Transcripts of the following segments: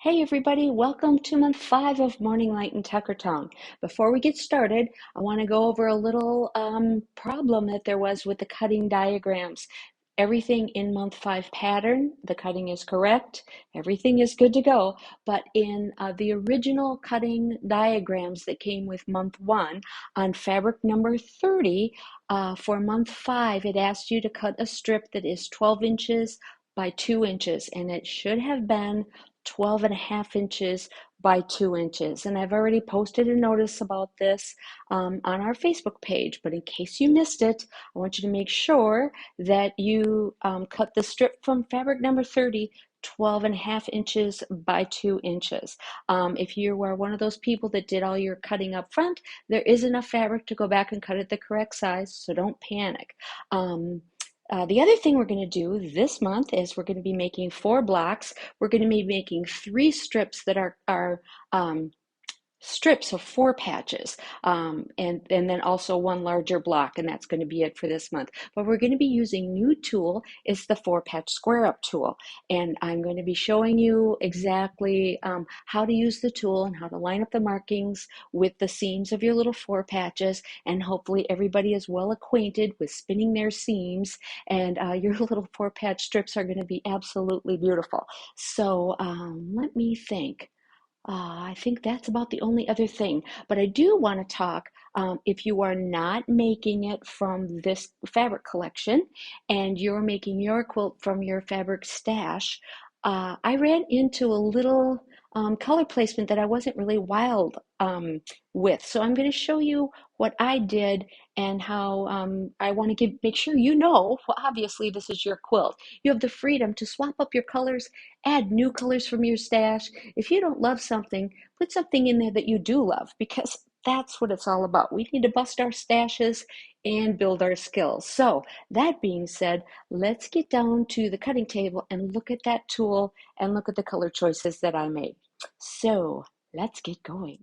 Hey everybody, welcome to month 5 of Morning Light in Tuckertown. Before we get started, I want to go over a little problem that there was with the cutting diagrams. Everything in month 5 pattern, the cutting is correct, everything is good to go, but in the original cutting diagrams that came with month 1 on fabric number 30, for month 5, it asked you to cut a strip that is 12 inches by 2 inches, and it should have been 12 and a half inches by 2 inches. And I've already posted a notice about this on our Facebook page, but in case you missed it, I want you to make sure that you cut the strip from fabric number 30 12 and a half inches by 2 inches. If you are one of those people that did all your cutting up front, there is enough fabric to go back and cut it the correct size, so don't panic. The other thing we're going to do this month is we're going to be making 4 blocks. We're going to be making 3 strips that are strips of 4 patches, and then also 1 larger block, and that's going to be it for this month. But we're going to be using new tool. It's the 4-patch square up tool, and I'm going to be showing you exactly how to use the tool and how to line up the markings with the seams of your little 4 patches, and hopefully everybody is well acquainted with spinning their seams, and your little 4-patch strips are going to be absolutely beautiful. So let me think. I think that's about the only other thing. But I do want to talk, if you are not making it from this fabric collection and you're making your quilt from your fabric stash, I ran into a little color placement that I wasn't really wild with. So I'm going to show you what I did and how I want to make sure you know, well, obviously this is your quilt. You have the freedom to swap up your colors, add new colors from your stash. If you don't love something, put something in there that you do love, because that's what it's all about. We need to bust our stashes and build our skills. So that being said, let's get down to the cutting table and look at that tool and look at the color choices that I made. So let's get going.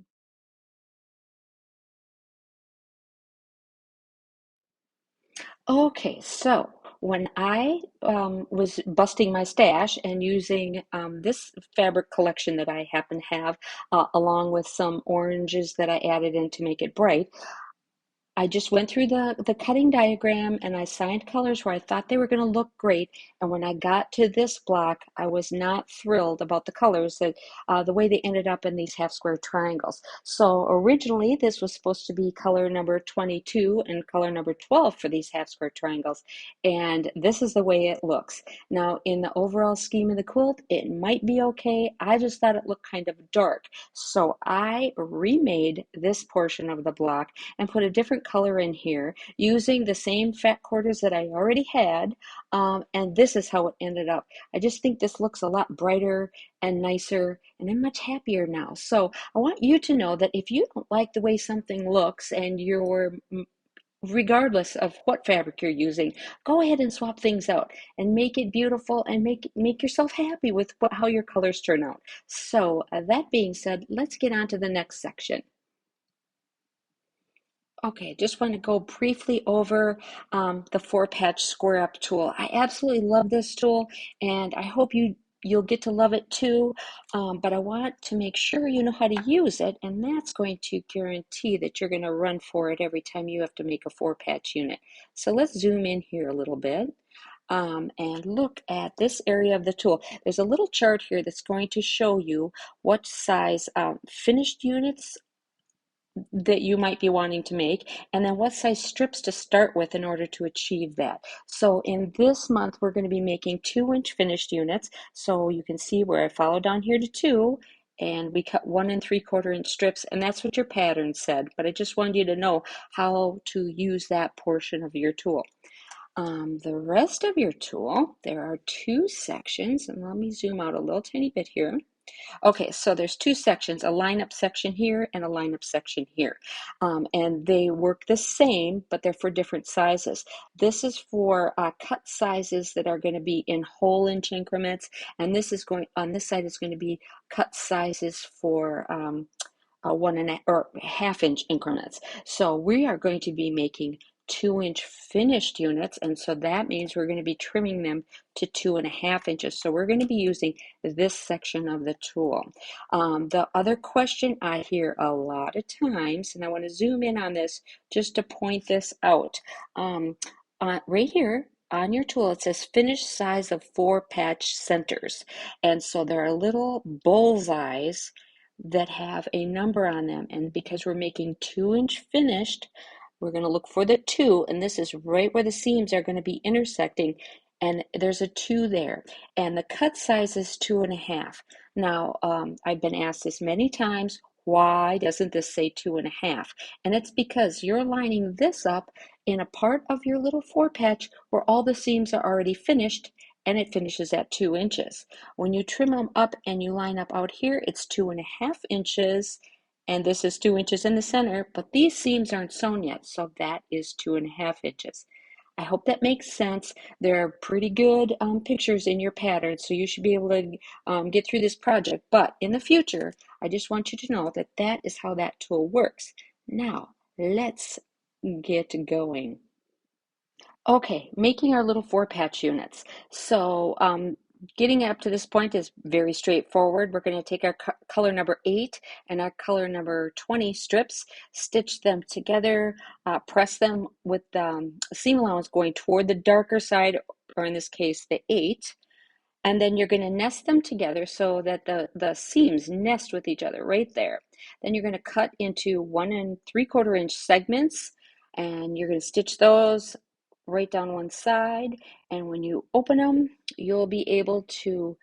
Okay, so when I was busting my stash and using this fabric collection that I happen to have, along with some oranges that I added in to make it bright, I just went through the cutting diagram and I signed colors where I thought they were going to look great. And when I got to this block, I was not thrilled about the colors, that the way they ended up in these half square triangles. So originally this was supposed to be color number 22 and color number 12 for these half square triangles. And this is the way it looks. Now in the overall scheme of the quilt, it might be okay. I just thought it looked kind of dark. So I remade this portion of the block and put a different color in here using the same fat quarters that I already had, and this is how it ended up. I just think this looks a lot brighter and nicer, and I'm much happier now. So I want you to know that if you don't like the way something looks and you're regardless of what fabric you're using, go ahead and swap things out and make it beautiful and make yourself happy with how your colors turn out. So that being said, let's get on to the next section. Okay, just want to go briefly over the 4-patch square up tool. I absolutely love this tool, and I hope you'll get to love it too. But I want to make sure you know how to use it, and that's going to guarantee that you're going to run for it every time you have to make a 4-patch unit. So let's zoom in here a little bit. And look at this area of the tool. There's a little chart here that's going to show you what size finished units that you might be wanting to make, and then what size strips to start with in order to achieve that. So in this month, we're going to be making 2-inch finished units. So you can see where I follow down here to 2, and we cut 1 3/4 inch strips, and that's what your pattern said. But I just wanted you to know how to use that portion of your tool. The rest of your tool, there are 2 sections, and let me zoom out a little tiny bit here. Okay, so there's 2 sections, a lineup section here and a lineup section here. And they work the same, but they're for different sizes. This is for cut sizes that are going to be in whole inch increments, and this is going on this side is going to be cut sizes for 1 1/2 inch increments. So we are going to be making 2-inch finished units, and so that means we're going to be trimming them to 2.5 inches. So we're going to be using this section of the tool. The other question I hear a lot of times, and I want to zoom in on this just to point this out. Right here on your tool, it says finished size of 4 patch centers. And so there are little bullseyes that have a number on them. And because we're making 2-inch finished, we're going to look for the 2, and this is right where the seams are going to be intersecting. And there's a 2 there. And the cut size is 2.5. Now, I've been asked this many times, why doesn't this say 2.5? And it's because you're lining this up in a part of your little 4 patch where all the seams are already finished, and it finishes at 2 inches. When you trim them up and you line up out here, it's 2.5 inches, and this is 2 inches in the center, but these seams aren't sewn yet, so that is 2.5 inches. I hope that makes sense. There are pretty good pictures in your pattern, so you should be able to get through this project. But in the future, I just want you to know that that is how that tool works. Now, let's get going. Okay, making our little 4 patch units. So getting up to this point is very straightforward. We're going to take our color number 8 and our color number 20 strips, stitch them together, press them with seam allowance going toward the darker side, or in this case, the 8. And then you're going to nest them together so that the seams nest with each other right there. Then you're going to cut into 1 3/4 inch segments, and you're going to stitch those right down one side. And when you open them, you'll be able to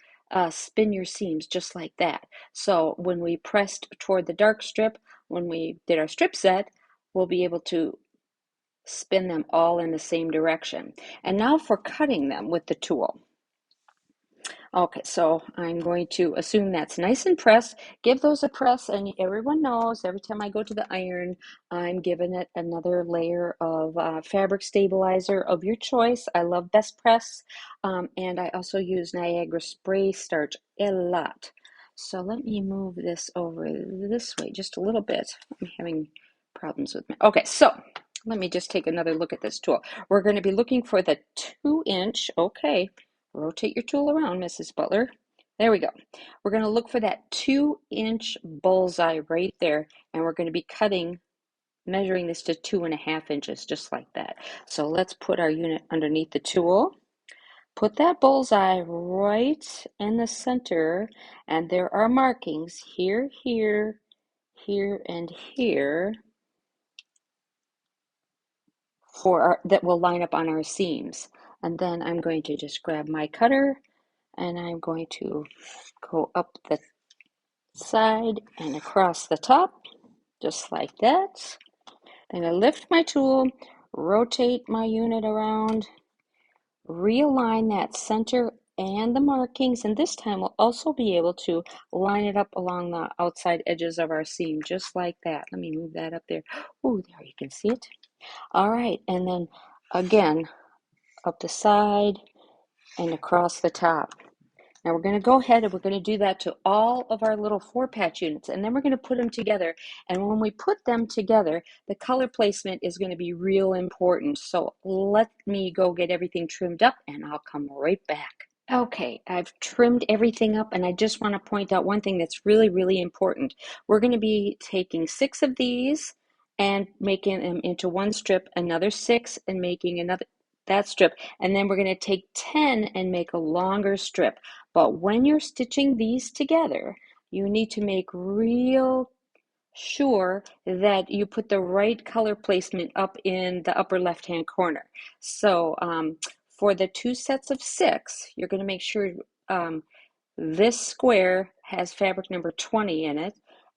spin your seams just like that. So when we pressed toward the dark strip, when we did our strip set, we'll be able to spin them all in the same direction. And now for cutting them with the tool. Okay, so I'm going to assume that's nice and pressed. Give those a press, and everyone knows every time I go to the iron, I'm giving it another layer of fabric stabilizer of your choice. I love Best Press, and I also use Niagara spray starch a lot. So let me move this over this way just a little bit. I'm having problems with my, okay, so let me just take another look at this tool. We're going to be looking for the 2-inch, okay. Rotate your tool around, Mrs. Butler. There we go. We're going to look for that 2-inch bullseye right there, and we're going to be measuring this to 2.5 inches, just like that. So let's put our unit underneath the tool. Put that bullseye right in the center, and there are markings here, here, here, and here that will line up on our seams. And then I'm going to just grab my cutter, and I'm going to go up the side and across the top, just like that. Then I lift my tool, rotate my unit around, realign that center and the markings, and this time we'll also be able to line it up along the outside edges of our seam, just like that. Let me move that up there. Oh, there you can see it. All right, and then again, up the side and across the top. Now we're going to go ahead and we're going to do that to all of our little 4 patch units, and then we're going to put them together. And when we put them together, the color placement is going to be real important. So let me go get everything trimmed up, and I'll come right back. Okay, I've trimmed everything up, and I just want to point out one thing that's really, really important. We're going to be taking 6 of these and making them into one strip, another 6 and making that strip, and then we're going to take 10 and make a longer strip. But when you're stitching these together, you need to make real sure that you put the right color placement up in the upper left-hand corner. So for the 2 sets of 6, you're going to make sure this square has fabric number 20 in it,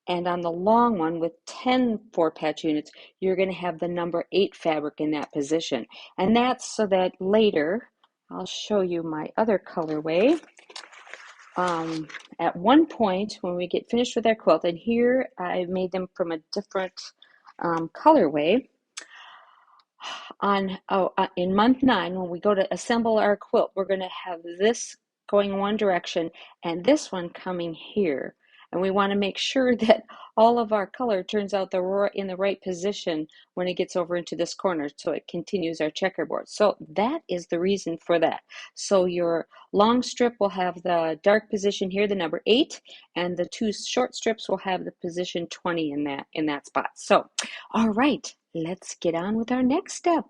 and on the long one with 10 4-patch units, you're going to have the number 8 fabric in that position. And that's so that later, I'll show you my other colorway. At one point, when we get finished with our quilt, and here I made them from a different colorway, in month 9, when we go to assemble our quilt, we're going to have this going one direction and this one coming here. And we want to make sure that all of our color turns out in the right position when it gets over into this corner so it continues our checkerboard. So that is the reason for that. So your long strip will have the dark position here, the number 8, and the 2 short strips will have the position 20 in that spot. So, all right, let's get on with our next step.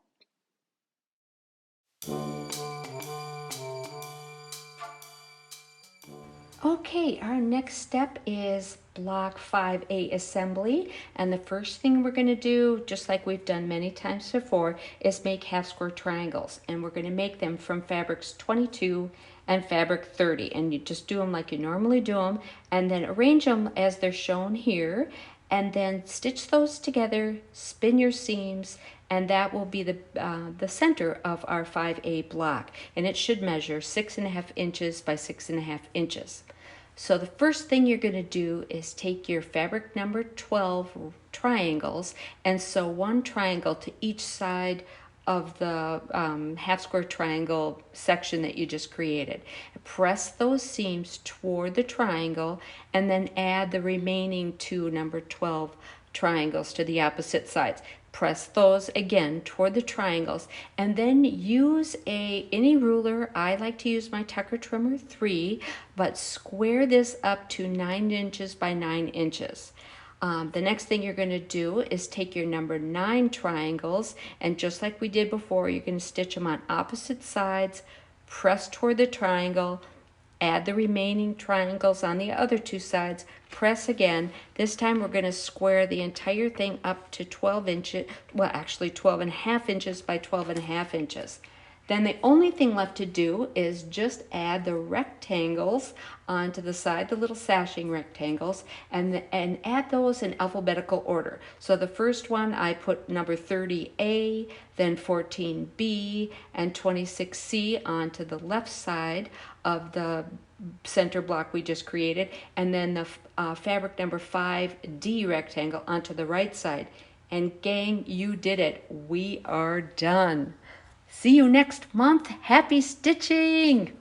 Okay, our next step is block 5A assembly, and the first thing we're going to do, just like we've done many times before, is make half square triangles, and we're going to make them from fabrics 22 and fabric 30, and you just do them like you normally do them, and then arrange them as they're shown here, and then stitch those together, spin your seams, and that will be the center of our 5A block, and it should measure 6.5 inches by 6.5 inches. So the first thing you're going to do is take your fabric number 12 triangles and sew one triangle to each side of the half square triangle section that you just created. Press those seams toward the triangle and then add the remaining 2 number 12 triangles to the opposite sides. Press those again toward the triangles, and then use any ruler. I like to use my Tucker Trimmer 3, but square this up to 9 inches by 9 inches. The next thing you're going to do is take your number 9 triangles, and just like we did before, you're going to stitch them on opposite sides, press toward the triangle, add the remaining triangles on the other 2 sides, press again. This time we're going to square the entire thing up to 12 inches, well actually 12.5 inches by 12.5 inches. Then the only thing left to do is just add the rectangles onto the side, the little sashing rectangles, and add those in alphabetical order. So the first one I put number 30A, then 14B, and 26C onto the left side of the center block we just created, and then the fabric number 5D rectangle onto the right side. And gang, you did it. We are done. See you next month. Happy stitching!